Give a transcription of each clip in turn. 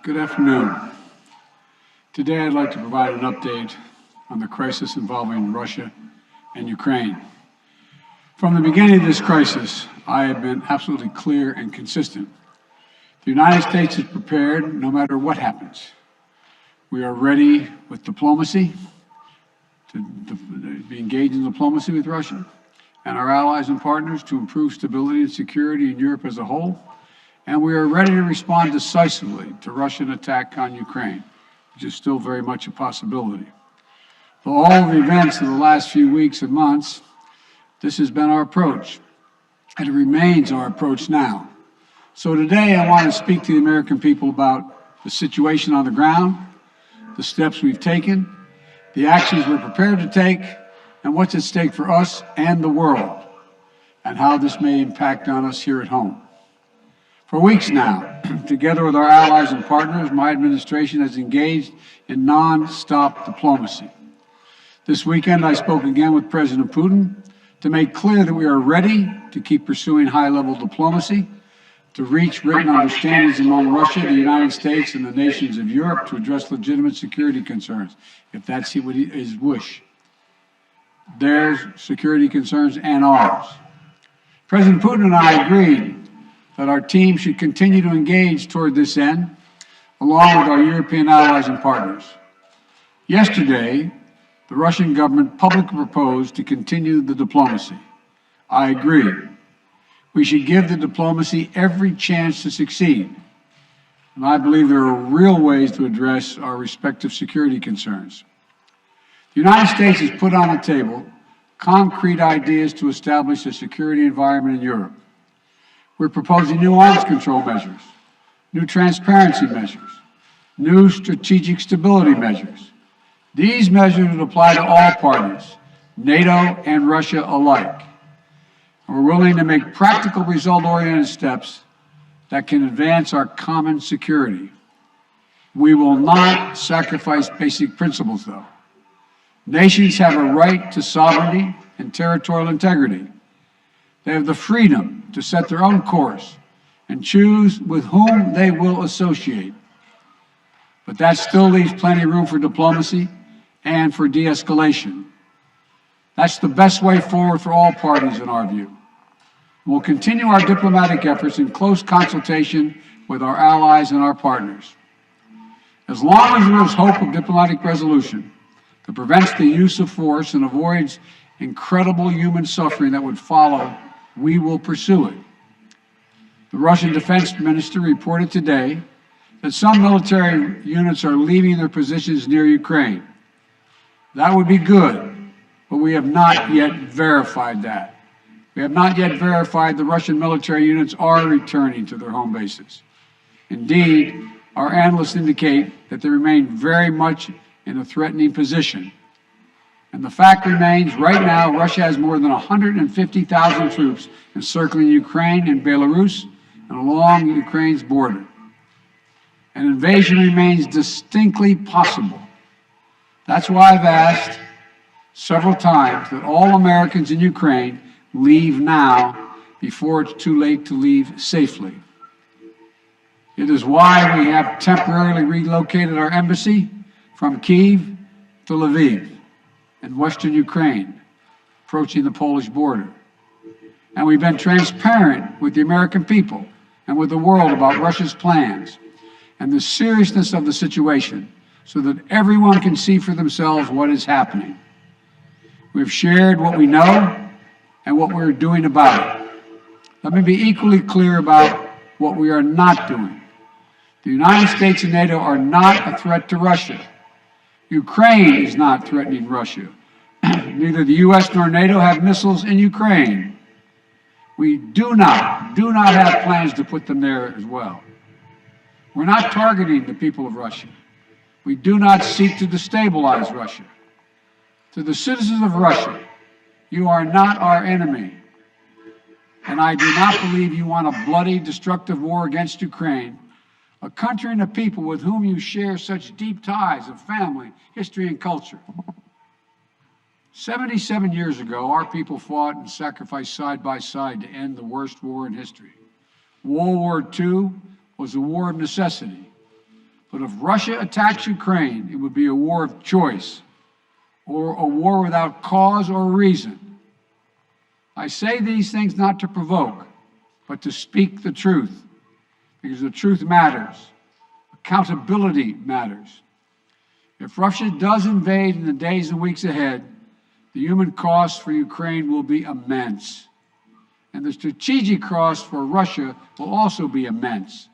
Good afternoon. Today I'd like to provide an update on the crisis involving Russia and Ukraine. From the beginning of this crisis, I have been absolutely clear and consistent. The United States is prepared no matter what happens. We are ready with diplomacy, to be engaged in diplomacy with Russia and our allies and partners to improve stability and security in Europe as a whole. And we are ready to respond decisively to Russian attack on Ukraine, which is still very much a possibility. For all the events of the last few weeks and months, this has been our approach, and it remains our approach now. So today I want to speak to the American people about the situation on the ground, the steps we've taken, the actions we're prepared to take, and what's at stake for us and the world, and how this may impact on us here at home. For weeks now, together with our allies and partners, my administration has engaged in non-stop diplomacy. This weekend, I spoke again with President Putin to make clear that we are ready to keep pursuing high-level diplomacy, to reach written understandings among Russia, the United States, and the nations of Europe to address legitimate security concerns, if that's his wish. Their security concerns and ours. President Putin and I agreed that our team should continue to engage toward this end, along with our European allies and partners. Yesterday, the Russian government publicly proposed to continue the diplomacy. I agree. We should give the diplomacy every chance to succeed. And I believe there are real ways to address our respective security concerns. The United States has put on the table concrete ideas to establish a security environment in Europe. We're proposing new arms control measures, new transparency measures, new strategic stability measures. These measures would apply to all parties, NATO and Russia alike. And we're willing to make practical, result-oriented steps that can advance our common security. We will not sacrifice basic principles, though. Nations have a right to sovereignty and territorial integrity. They have the freedom to set their own course and choose with whom they will associate. But that still leaves plenty of room for diplomacy and for de-escalation. That's the best way forward for all parties, in our view. We'll continue our diplomatic efforts in close consultation with our allies and our partners. As long as there is hope of diplomatic resolution that prevents the use of force and avoids incredible human suffering that would follow, we will pursue it. The Russian defense minister reported today that some military units are leaving their positions near Ukraine. That would be good, but we have not yet verified that. We have not yet verified the Russian military units are returning to their home bases. Indeed, our analysts indicate that they remain very much in a threatening position. And the fact remains, right now, Russia has more than 150,000 troops encircling Ukraine and Belarus and along Ukraine's border. An invasion remains distinctly possible. That's why I've asked several times that all Americans in Ukraine leave now before it's too late to leave safely. It is why we have temporarily relocated our embassy from Kyiv to Lviv in western Ukraine, approaching the Polish border. And we've been transparent with the American people and with the world about Russia's plans and the seriousness of the situation so that everyone can see for themselves what is happening. We've shared what we know and what we're doing about it. Let me be equally clear about what we are not doing. The United States and NATO are not a threat to Russia. Ukraine is not threatening Russia. Neither the U.S. nor NATO have missiles in Ukraine. We do not have plans to put them there as well. We're not targeting the people of Russia. We do not seek to destabilize Russia. To the citizens of Russia, you are not our enemy. And I do not believe you want a bloody, destructive war against Ukraine, a country and a people with whom you share such deep ties of family, history, and culture. 77 years ago, our people fought and sacrificed side by side to end the worst war in history. World War II was a war of necessity. But if Russia attacks Ukraine, it would be a war of choice, or a war without cause or reason. I say these things not to provoke, but to speak the truth, because the truth matters. Accountability matters. If Russia does invade in the days and weeks ahead, the human cost for Ukraine will be immense. And the strategic cost for Russia will also be immense.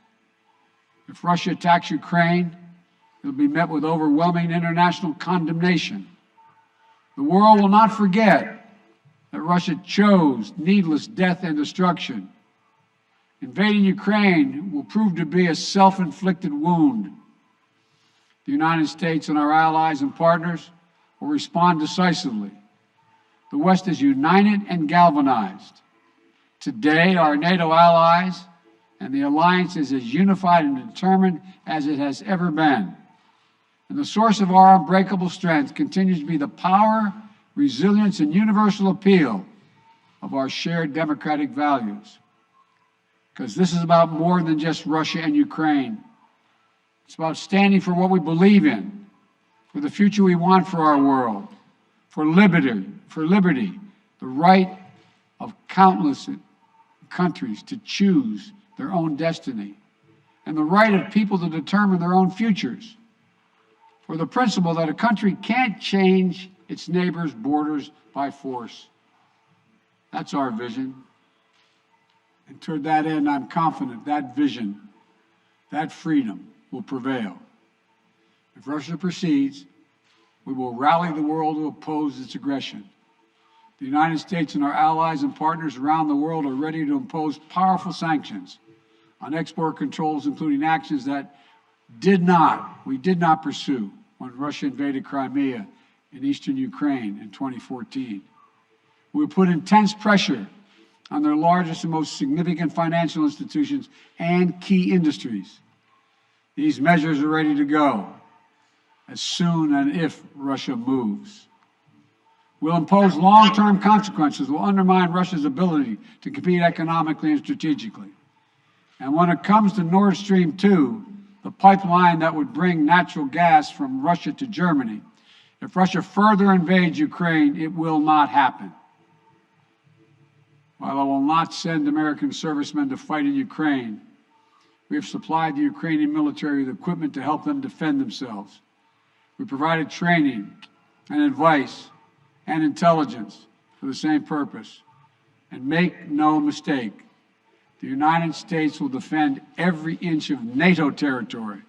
If Russia attacks Ukraine, it will be met with overwhelming international condemnation. The world will not forget that Russia chose needless death and destruction. Invading Ukraine will prove to be a self-inflicted wound. The United States and our allies and partners will respond decisively. The West is united and galvanized. Today, our NATO allies and the alliance is as unified and determined as it has ever been. And the source of our unbreakable strength continues to be the power, resilience, and universal appeal of our shared democratic values. Because this is about more than just Russia and Ukraine. It's about standing for what we believe in, for the future we want for our world, for liberty, the right of countless countries to choose their own destiny, and the right of people to determine their own futures, for the principle that a country can't change its neighbor's borders by force. That's our vision. And toward that end, I'm confident that vision, that freedom will prevail. If Russia proceeds, we will rally the world to oppose its aggression. The United States and our allies and partners around the world are ready to impose powerful sanctions on export controls, including actions that we did not pursue when Russia invaded Crimea in eastern Ukraine in 2014. We will put intense pressure on their largest and most significant financial institutions and key industries. These measures are ready to go as soon and if Russia moves. We'll impose long-term consequences, will undermine Russia's ability to compete economically and strategically. And when it comes to Nord Stream 2, the pipeline that would bring natural gas from Russia to Germany, if Russia further invades Ukraine, it will not happen. While I will not send American servicemen to fight in Ukraine, we have supplied the Ukrainian military with equipment to help them defend themselves. We provided training and advice and intelligence for the same purpose. And make no mistake, the United States will defend every inch of NATO territory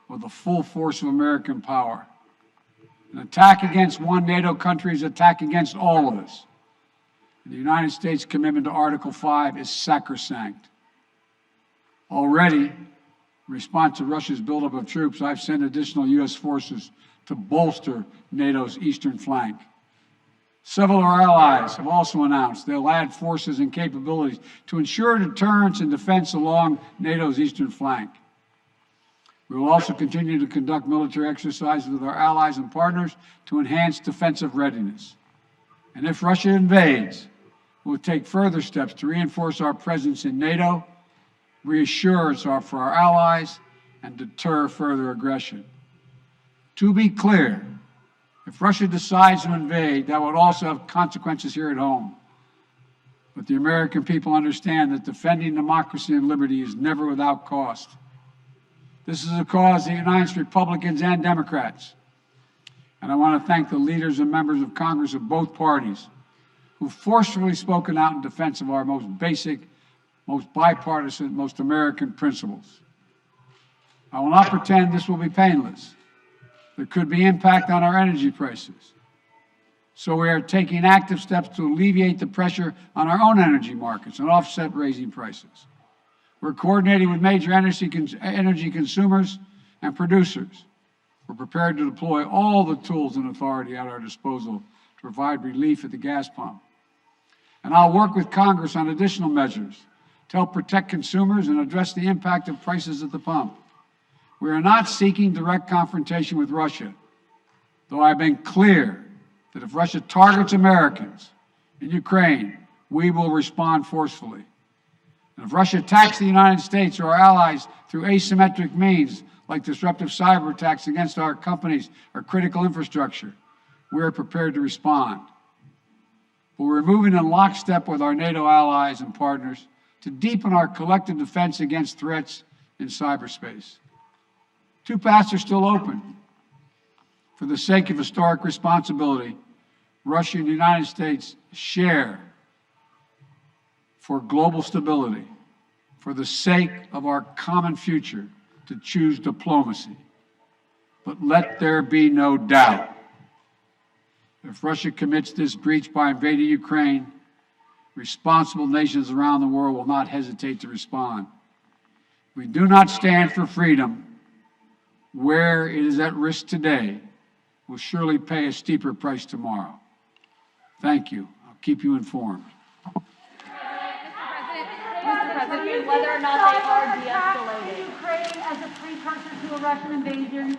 with the full force of American power. An attack against one NATO country is an attack against all of us. And the United States' commitment to Article 5 is sacrosanct. Already, in response to Russia's buildup of troops, I've sent additional U.S. forces to bolster NATO's eastern flank. Several of our allies have also announced they'll add forces and capabilities to ensure deterrence and defense along NATO's eastern flank. We will also continue to conduct military exercises with our allies and partners to enhance defensive readiness. And if Russia invades, we'll take further steps to reinforce our presence in NATO, reassure us for our allies, and deter further aggression. To be clear, if Russia decides to invade, that would also have consequences here at home. But the American people understand that defending democracy and liberty is never without cost. This is a cause that unites Republicans and Democrats. And I want to thank the leaders and members of Congress of both parties who've forcefully spoken out in defense of our most basic, most bipartisan, most American principles. I will not pretend this will be painless. There could be impact on our energy prices. So we are taking active steps to alleviate the pressure on our own energy markets and offset raising prices. We're coordinating with major energy consumers and producers. We're prepared to deploy all the tools and authority at our disposal to provide relief at the gas pump. And I'll work with Congress on additional measures to help protect consumers and address the impact of prices at the pump. We are not seeking direct confrontation with Russia, though I've been clear that if Russia targets Americans in Ukraine, we will respond forcefully. And if Russia attacks the United States or our allies through asymmetric means, like disruptive cyber attacks against our companies or critical infrastructure, we are prepared to respond. But we're moving in lockstep with our NATO allies and partners to deepen our collective defense against threats in cyberspace. 2 paths are still open. For the sake of historic responsibility, Russia and the United States share for global stability, for the sake of our common future, to choose diplomacy. But let there be no doubt, if Russia commits this breach by invading Ukraine, responsible nations around the world will not hesitate to respond. We do not stand for freedom where it is at risk today, will surely pay a steeper price tomorrow. Thank you. I'll keep you informed. Mr. President, whether or not they are de-escalating. Ukraine as a precursor to a Russian invasion.